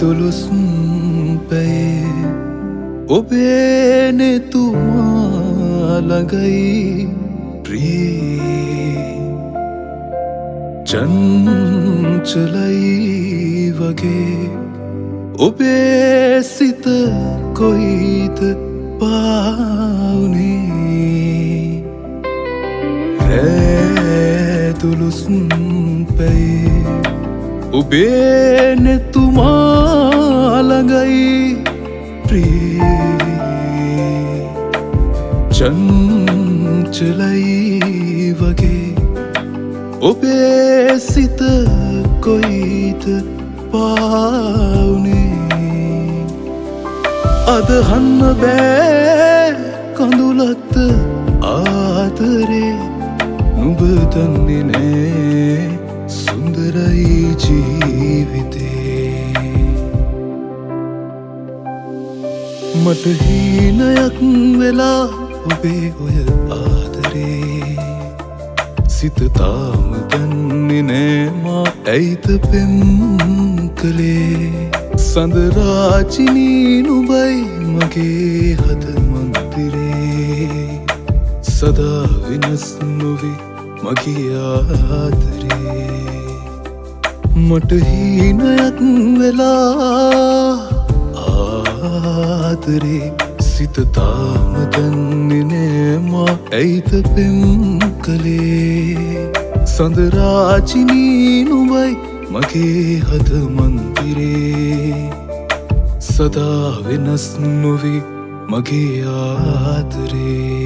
දුලුස් පැයේ ඔබේ නෙතුමා ළඟයි ප්‍රියේ චංචලයි වගේ ඔබේ සිත කොයිද පාවුනේ දුලුස් පැයේ ඔබේ නෙතුමා ළඟයි ප්‍රියේ චංචලයි වගේ ඔබේ සිත කොයිද පාවුනේ අදහන්න බෑ කඳුලක්ද ආදරේ නුඹ දන්නේ නෑ සුන්දරයි ජීවිතේ මට හීනයක් වෙලා ඔබේ ඔය ආදරේ සිත තාම දන්නේ නෑ මා ඇයිද පෙම් කළේ සඳරාජිනී නුඹයි මගේ හද මන්දිරේ සදා වෙනස් නොවේ මගේ ආදරේ මට හීනයක් වෙලා ආදරේ සිත තාම දන්නේ නෑ මා ඇයිද පෙම් කළේ සඳරාජිනී නුඹයි මගේ හද මන්දිරේ සදා වෙනස් නොවේ මගේ ආදරේ